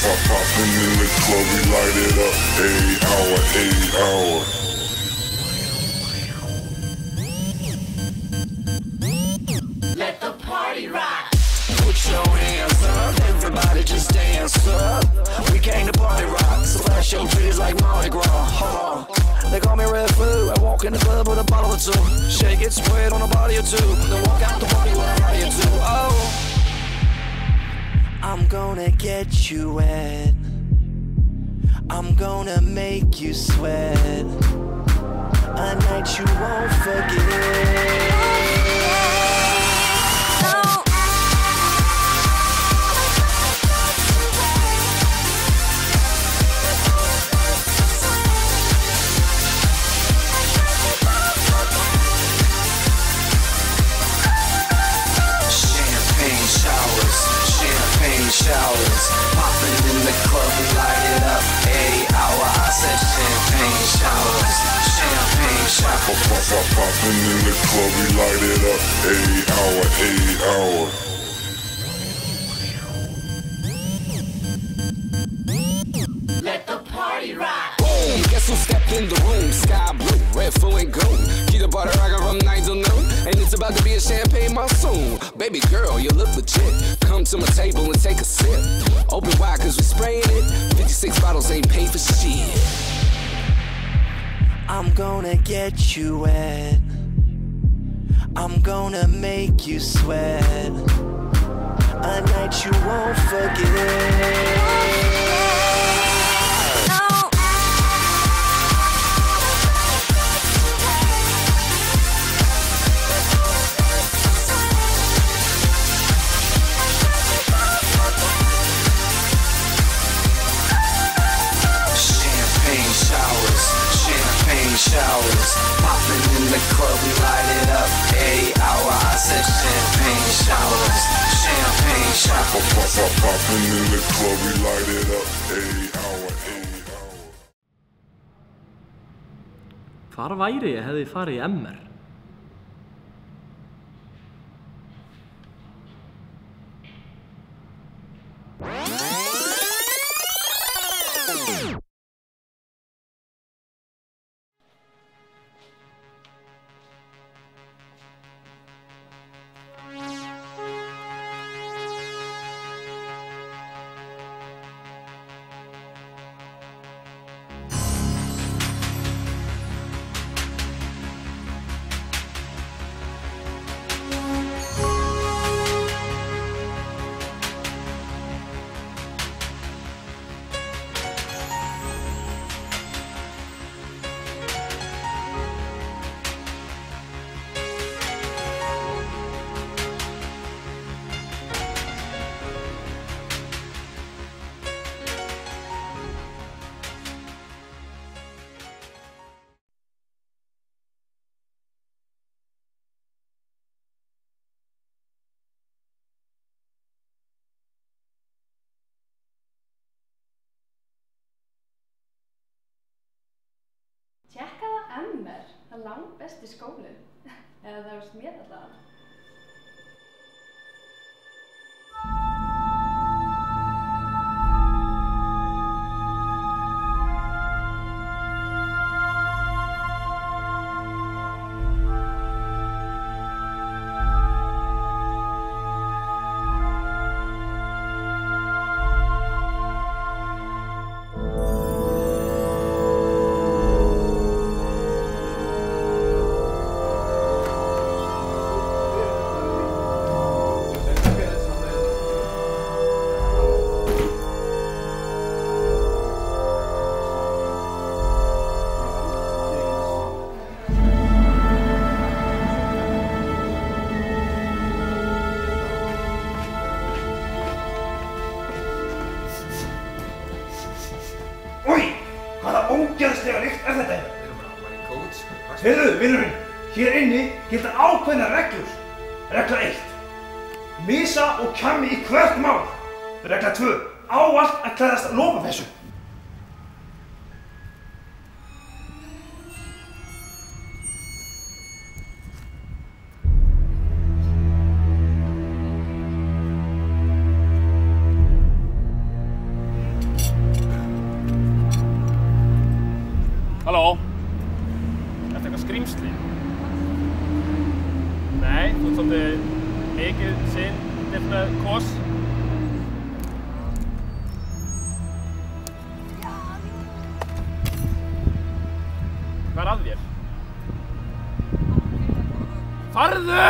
Popping in the club, we light it up. 8 hour. Let the party rock. Put your hands up, everybody just dance up. We came to party rock, so flash your titties like Mardi Gras. Hold on. They call me Red Food. I walk in the club with a bottle or two. Shake it, spread on a body or two. Then walk out the party with a body or two. Oh, I'm gonna get you wet. I'm gonna make you sweat. A night you won't forget. Showers, popping in the club, we light it up. 8 hour, I said champagne showers, champagne showers. Popping in the club, we light it up. 8 hour. Let the party rock. Boom, guess who stepped in the room? Sky blue, red, full and gold. Keep the butter rockin' from 9 till noon, and it's about to be a champagne monsoon. Baby girl, you look legit. Come to my table and take a sip. Open wide cause we spraying it. 56 bottles ain't paid for shit. I'm gonna get you wet. I'm gonna make you sweat. A night you won't forget. Showers, popping in the club, we light it up. 8 hour, I said champagne showers, champagne showers. Popping in the club, we light it up. 8 hour. Hvar væri ég hefði farið í MR? Tékkaðu á MR, það er langbesti skólinn. Eða það veist mér allavega. Ógeðslega lykt er þetta hérna? Heyrðu, vinurinn, hér inni gilda ákveðnar reglur. Regla 1. Misa og kjammi í hvert mál. Regla 2. Ávallt að klæðast lopapeysu. Nei, þú ert svolítið mikið syndir með kos. Hvað er að þér? Farðu!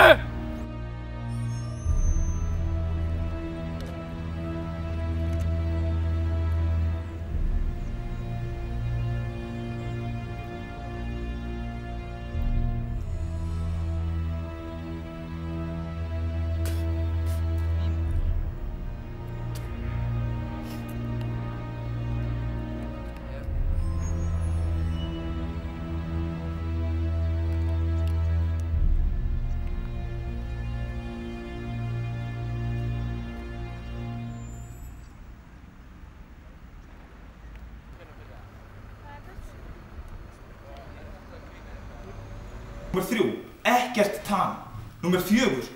Númer 3, ekkert tan. Númer 4,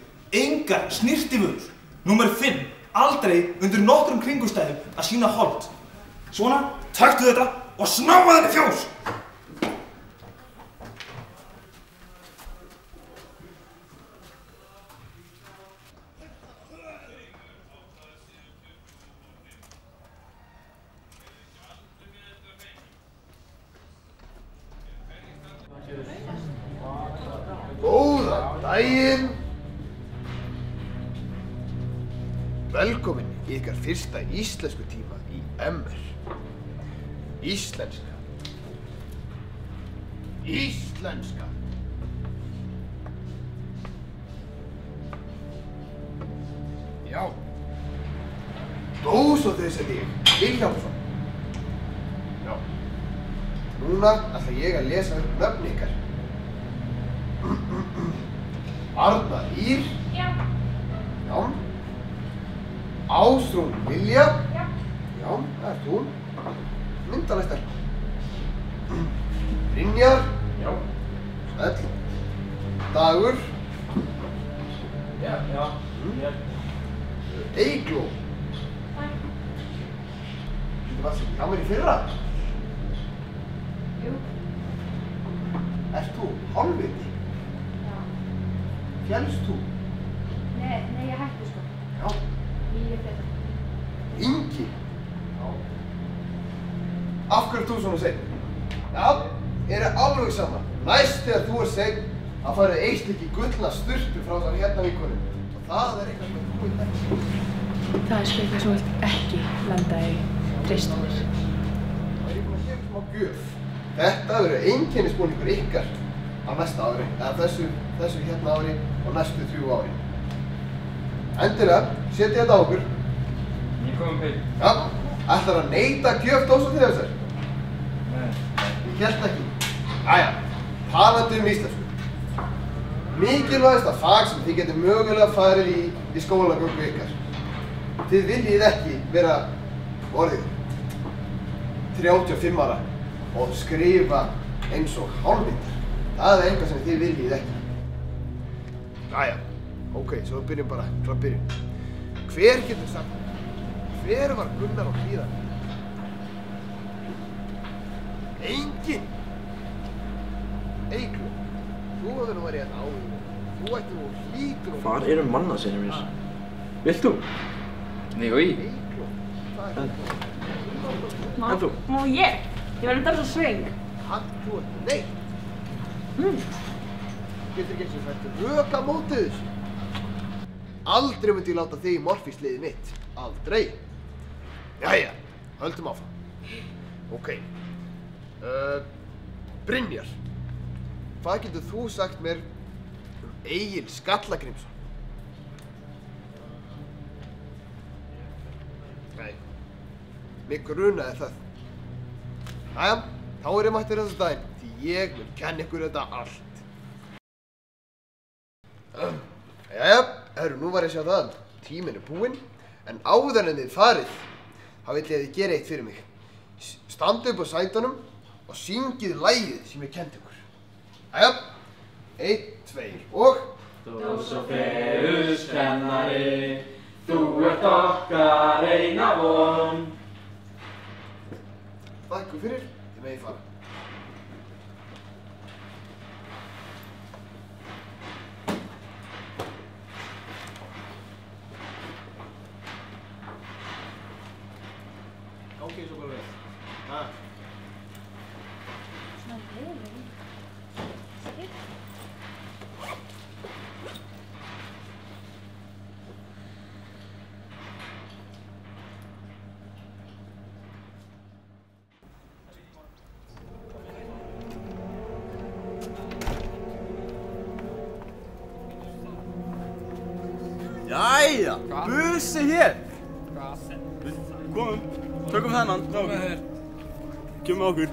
engar snirtivörur. Númer 5, aldrei undir nokkrum kringumstæðum að sýna hold. Svona, taktu þetta og snáðu henni fjós! Góðan daginn! Velkomin í ykkar fyrsta íslensku tíma í MR. Íslenska. Íslenska. Já. Dósóþeysen ég, Vilhjálmsson. Já. Núna ætla ég að lesa upp nöfn ykkar. Arna Ír. Já. Já. Ásrún Lilja. Já. Já, það ert hún. Myndaleg stelpa. Brynjar. Já. Sæll. Dagur. Já. Eygló. Þú varst ekki hjá mér í fyrra? Jú. Ert þú hálfviti? Já. Fjælst þú? Nei, ég hætti sko. Já. Ég flytta. Ingi? Já. Af hverju ert þú svona seinn? Já, er alveg sama. Næst þegar þú er seinn að fara eitt stykki gullna sturtu frá þessar hérna vinkonum. Og það er eitthvað sem þú veit ekki. Það er sko eitthvað sem þú vilt ekki lenda í, treystu mér. Það er ég búinn að gefa smá gjöf. Þetta verður einkennisbúningur ykkar á næsta ári, eða þessu hérna ári og næstu 3 ári. Endilega, setja þetta á okkur. Ég komum til. Já, ætlar að neita gjöf Dósóþeysen? Nei. Ég hélt ekki. Jæja, talandi íslensku. Mikilvægasta fag sem þið getur mögulega farið í skólagöngu ykkar. Þið viljið ekki vera orðið 35 ára og skrifa eins og hálfvitar. Það er eitthvað sem þið viljið ekki. Jæja, ok, svo byrjum bara frá byrjun. Hver getur sagt mér? Hver var Gunnar á Hlíðarenda? Enginn! Eygló, þú hefur nú verið hérna áður. Þú ættir nú hlýtur og... Hvar eru mannasynir mér? Vilt þú? Nei, oi. Eygló, hvað er þetta? En þú? Má ég? Ég var enda svo sveng. Hann, þú ert neitt. Getur ekki eins og fært rök á móti þessu. Aldrei myndi ég láta þig í morfísliðið mitt. Aldrei. Jæja, höldum áfram. Ok. Brynjar. Hvað getur þú sagt mér Egil Skallagrímsson? Nei. Mig grunaði það. Jæja, þá er ég mættur þessu daginn, því ég mun kenna ykkur þetta allt. Jæja, nú var ég að sjá það. Tíminn er búinn, en áður en þið farið, þá vill ég að þið gera eitt fyrir mig. Standu upp á sætunum og syngið lagið sem ég kennt ykkur. Jæja, 1, 2 og... Dósóþeus kennari, þú ert okkar eina von. Þakka ykkur fyrir, þið megið fara. Jæja, bussi hér. Komum, tökum þennan. Kemum með okkur.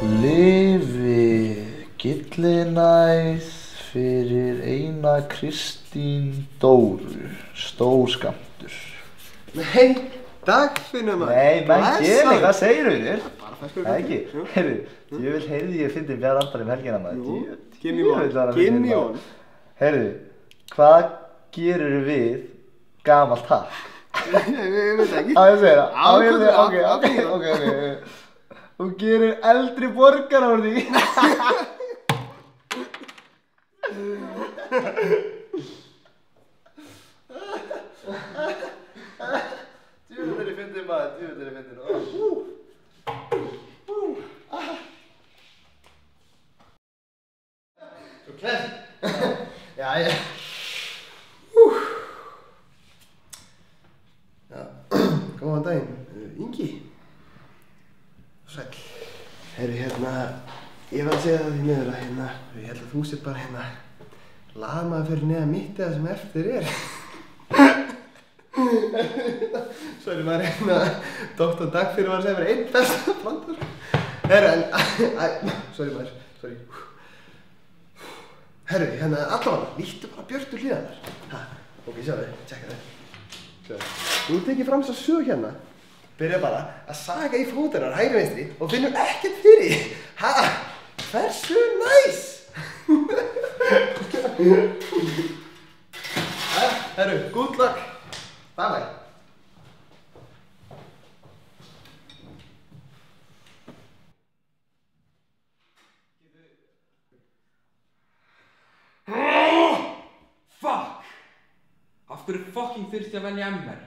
Lifi gyllinæð fyrir eina Kristín Dóru, stór skammtur. Nei, Dagfinnur maður. Nei, menn Geli, hvað segirðu þér? Bara feskur ekki. Heyrðu, heyrði ég fyndi Bjarr Anton helgina maður. Kynni von. Heyrðu, hvað gerirðu við gamalt hakk? Ég veit ekki. Á ég að segja það? Ok. Þú gerir eldri borgara úr því. Djúvill er í fyndin maður, djúvill er í fyndin. Svo kless. Jæja. Góðan daginn, Ingi. Sæll. Heyrðu ég var að segja það því miður að ég held að þú sér bara lagmaður fyrir neðan mitt eða sem eftir er. Sorry maður, Dr. Dagfinnur var að segja mér einn besta plantur. Heyrðu, sorry maður, sorry. Heyrðu, allavega, líktu bara Björtu hliðarnar. Ok, sjáðu, tjekka það. Þú tekið fram svo sög byrja bara að saga í fótunar hægri vinstri og finnum ekkert fyrir. Hversu næs? Herru, good luck. Bye bye. Fuck! Af hverju fucking þurfti ég að velja MR?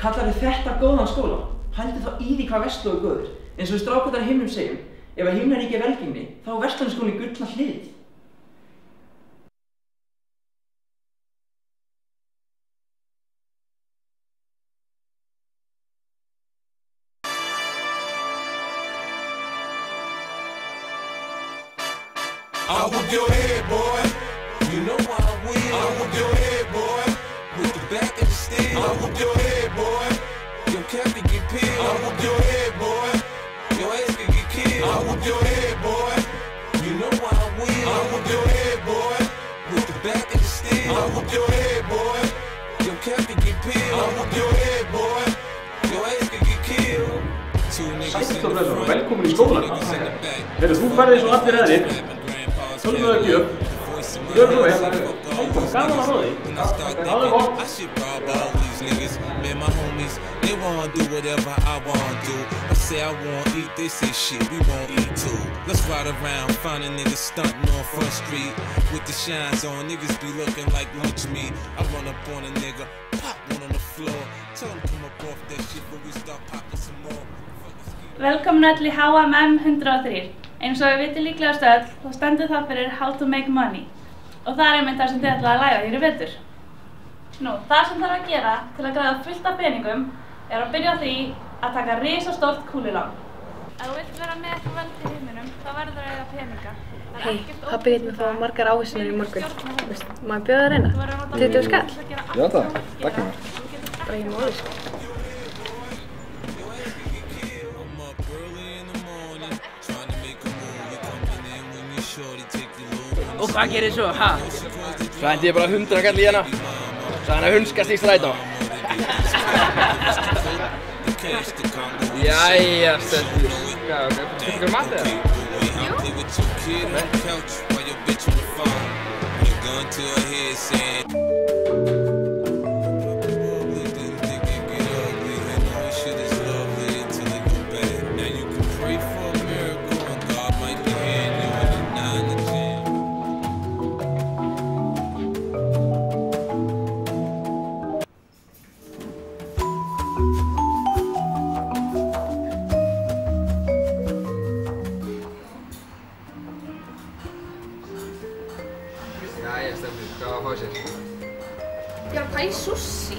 Kallar þetta góðan skóla? Hældi þá í því hvað Vestló er góður. Eins og við strákarnir í himnum segjum, ef að himnaríki er velgengni, þá er Vestlónaskólinn gullna hlið. I whoop your head, boy. You know I will. I whoop your head, boy. With the back of the steel. I whoop your head, boy. Your cap can get peeled. I whoop your head, boy. Your ass can get killed. I whoop your head, boy. You know I will. I whoop your head, boy. With the back of the steel. I whoop your head, boy. Your cap can get peeled. I whoop your head, boy. Your ass can get killed. Sættlófræðsson, velkomin í skólan. Þú færði eins og allir aðrir. Tölum við ekki upp. Gjör þú vel. Gaman að ráði. Það er gott. Man, my homies, they wanna do whatever I wanna do. I say I wanna eat, they say shit, we won't eat too. Let's ride around, find a nigga stunting on Front Street with the shines on. Niggas be looking like lunch meat. I run up on a nigga, pop one on the floor. Tell him come up off that shit, but we start popping some more. Velkomin öll í HMM 103. Eins og við vitum líklegast öll, þá stendur það fyrir How to Make Money. Og það er einmitt það sem þið ætlaði að læra hér í vetur. Nú, það sem þarf að gera til að græða fullt af peningum er að byrja á því að taka risastórt kúlulán. Ef þú vilt vera með eitthvað völd í heiminum, þá verður það að eiga peninga. Hei, pabbi lét mig fá margar ávísanir í morgun. Má ég bjóða að reyna? 20 skall? Já það, takk mér. Bara ekki máli sko. Og hvað gerir svo, ha? Svo hendi ég bara 100 kall í hana. Svo hann að hunskast í strætó. Jæja, stelpur. Hvað, finnst ykkur mat eða? Fara í sushi?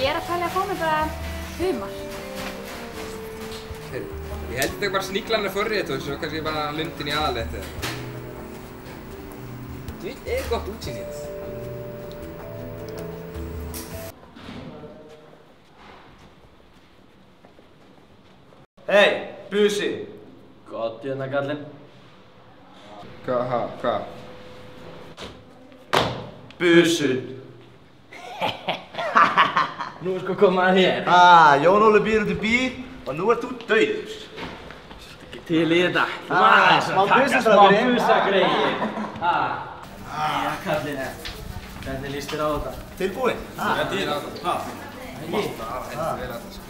Ég að pæla að fá mér bara humar. Ég held þetta bara sníklarna forrið og svo kannski bara lundin í aðalrétti. Þetta er gott útsýni þetta. Hei, busi! Gott hérna, kallinn. Hvað? Busun! Nú er sko komið að þér. Jón Óli býr út í bíl og nú ert þú dauður. Til í þetta. Smá busastrákurinn. Smá busagreið. Já, kallinn. Hvernig líst þér á þetta? Tilbúinn? Þetta er á þetta.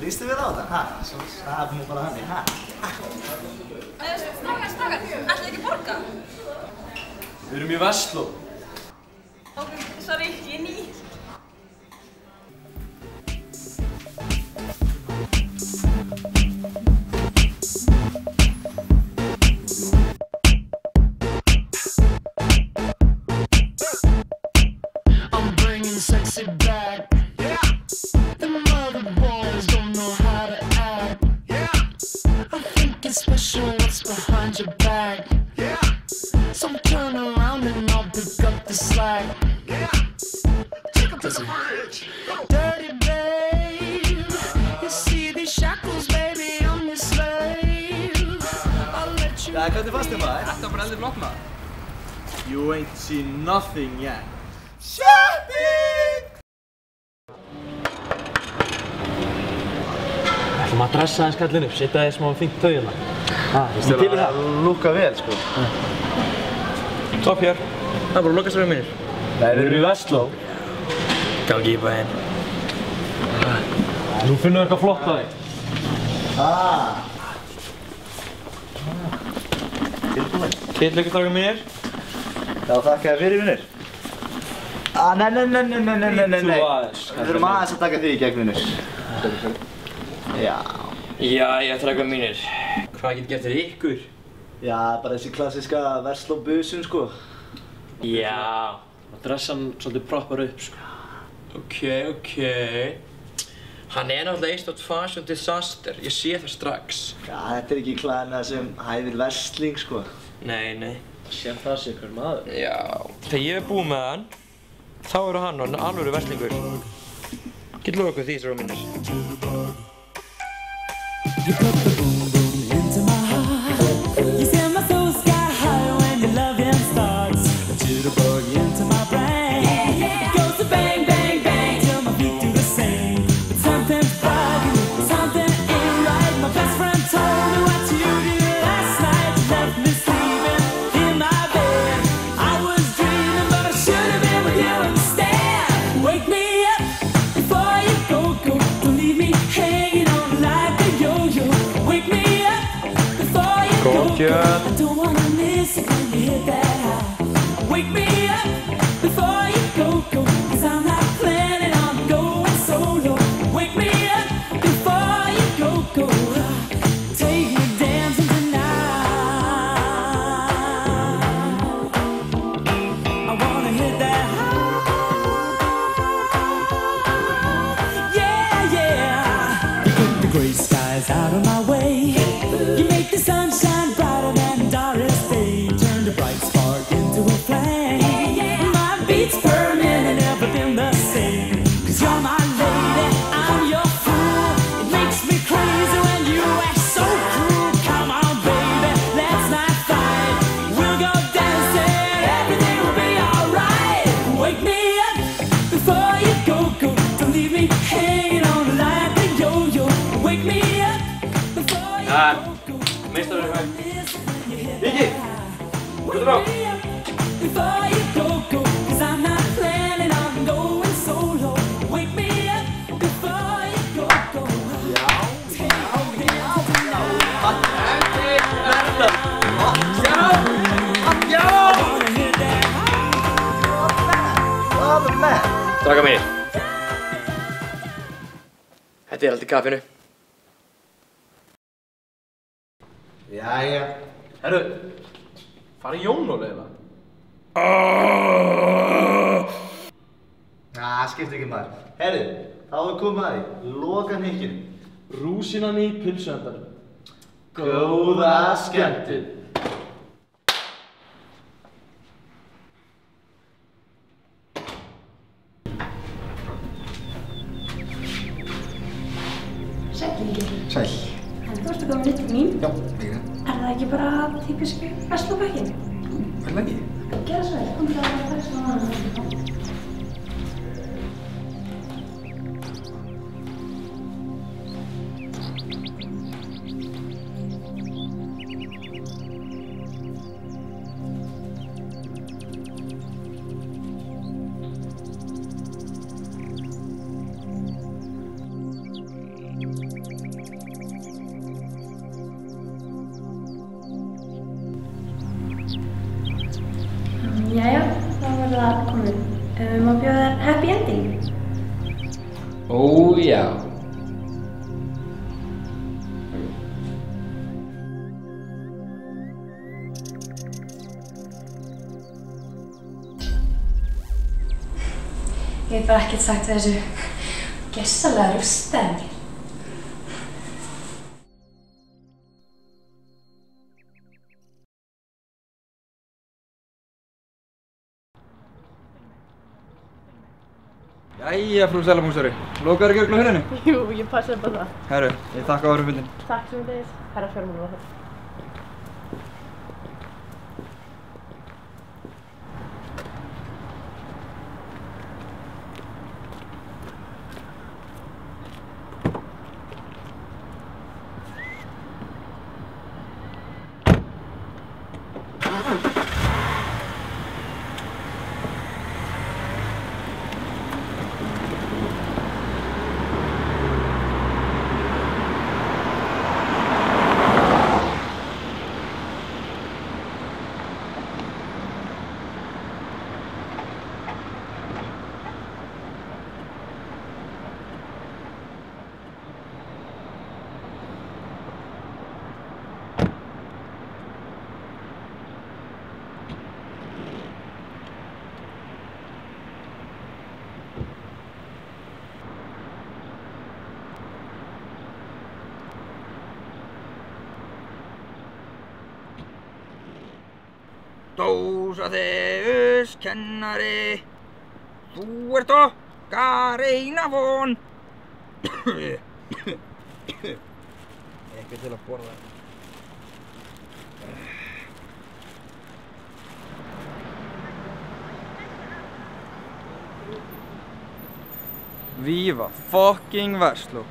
Lístu vel á þetta? Það er nú bara hannig, Strákar, ætlaðu ekki að borga? Við erum í Vestló. Sorry, ég er ný. I'm bringing sexy back. Them other boys don't know how to act. I think it's special what's behind your back. So turn around and I'll pick up the slack. Take up to the bridge. Dirty babe, you see these shackles, baby, I'm your slave. I'll let you. Hvernig fannst þér maður? Þetta var bara eldur flott maður. You ain't seen nothing yet. Shopping! Ætlum að dressa aðeins kallinn upp, setja þér smá fínt tau hérna. Ég til í það. Lúkka vel, sko. Topp hér. Það er bara lokastræðum mínir. Nei, við erum í Vestló. Gangi í bæinn. Nú finnum við eitthvað flott á þig. Tilbúinn. Tillykkið strákar mínir. Já, þakka þér fyrir, vinnur. Nei. Við erum aðeins að taka þig í gegn, vinnur. Já. Jæja, strákar mínir. Hvað get ég gert fyrir ykkur? Já, bara þessi klassiska Vestló-busun, sko. Já. Og dressa hann svolítið proppar upp, sko. Ok. Hann er náttúrulega einstaklega fashion disaster. Ég sé það strax. Já, þetta er ekki klæðina sem hæfir versling, sko. Nei. Sér það sé hver maður. Já. Þegar ég er búinn með hann, þá eru hann og alvöru verslingur. Get lofa ykkur því, strákar mínir. You put the boom boom into my heart. You send my soul sky high when your loving starts. A jitterbug into my brain. It goes to bang bang bang till my feet do the same. But something's bugging me, something ain't right. My best friend told me what you did last night. You left me sleeping in my bed. I was dreaming, but I should have been with you instead. Wake me up before you go. Don't leave me hanging on like a yo-yo. Wake me up before you go. I don't wanna miss it when you hit that high. Wake me up before you go. Cause I'm not planning on going solo. Wake me up before you go. Take me dancing tonight. I wanna hit that high. Yeah. You put the gray skies out of my way. You make the sunshine brighter than Doris Day. Turn the bright spark into a flame. My beats per minute, everything the same. Cause you're my lady, I'm your fool. It makes me crazy when you act so cruel. Come on, baby, let's not fight. We'll go dancing, everything will be alright. Wake me up before you go. Don't leave me hanging on like a yo-yo. Wake me up before you go. Meistarinn er Viki, hvað er það? Before you go, cause I'm not planning on going solo. Wake me up before you go. Strákar mínir. Þetta er allt í kaffinu. Jæja. Herru, fara Jón Óli eða? Skiptir ekki maður. Herru, þá er komið að því. Loka hnykkinu. Rúsinan í pulsuendanum. Góða skemmtun. Sæll, Ingi. Sæll. En þú ert að koma nýtt til mín. Já, ekki það. Er það ekki bara típisk verslunarbekkin? Er það ekki? Gerðu svo vel, komdu að fara svona að Jæja, þá var það komið. Má bjóða þér happy ending? Ó, já. Ég hef bara ekkert sagt við þessu gessalega rústæmi. Jæja, frú seðlabankastjóri. Lokaðu ekki örugglega hurðinni? Jú, ég passaði bara það. Herru, ég þakka fyrir fundinn. Takk sem þið, herra fjármálaráðherra. Dósaþeus kennari, þú ert okkar eina von. Ekki til að borða. Viva fucking Versló.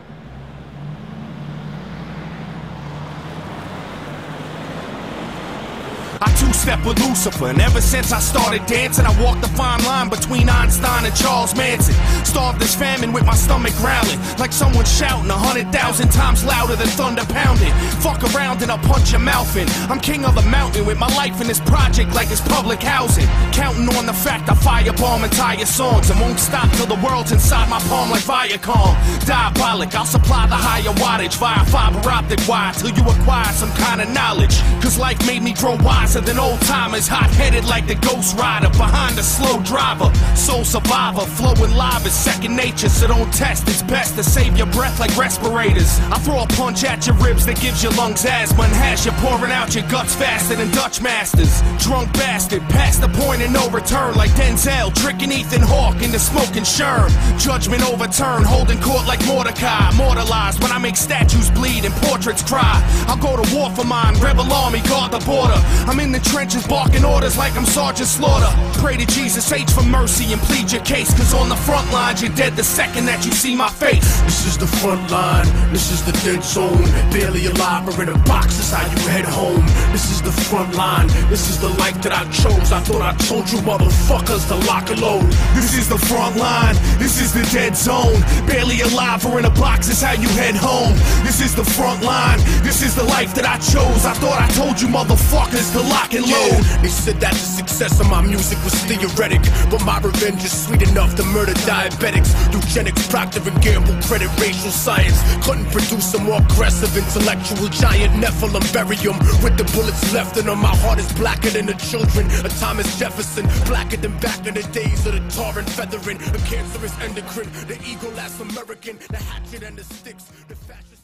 I two-step with Lucifer, and ever since I started dancing, I walked the fine line between Einstein and Charles Manson. Starved this famine with my stomach growling, like someone shouting 100,000 times louder than thunder pounding. Fuck around and I'll punch your mouth in. I'm king of the mountain with my life in this project like it's public housing. Counting on the fact I firebomb entire songs and won't stop till the world's inside my palm like Viacom. Diabolic, I'll supply the higher wattage via fiber optic wire till you acquire some kind of knowledge. Cause life made me grow wiser than old timers, hot-headed like the Ghost Rider behind a slow driver. Soul survivor, flowing live is second nature, so don't test. It's best to save your breath like respirators. I throw a punch at your ribs that gives your lungs asthma and has you pouring out your guts faster than Dutch masters. Drunk bastard, past the point of no return like Denzel, tricking Ethan Hawke into smoking Sherm. Judgment overturned, holding court like Mordecai. Immortalized when I make statues bleed and portraits cry. I'll go to war for mine, rebel army, guard the border. I'm in the trenches barking orders like I'm Sergeant Slaughter. Pray to Jesus H for mercy and plead your case, cause on the front lines you're dead the second that you see my face. This is the front line, this is the dead zone. Barely alive or in a box, this how you head home. This is the front line, this is the life that I chose. I thought I told you motherfuckers to lock and load. This is the front line, this is the dead zone. Barely alive or in a box, this how you head home. This is the front line, this is the life that I chose. I thought I told you motherfuckers to lock lock and load. They said that the success of my music was theoretic, but my revenge is sweet enough to murder diabetics. Eugenics, Procter & Gamble, credit racial science. Couldn't produce a more aggressive intellectual giant. Nephilim, bury him with the bullets left in him. My heart is blacker than the children of Thomas Jefferson, blacker than back in the days of the tar and feathering. A cancerous endocrine, the ego last American, the hatchet and the sticks, the fascist.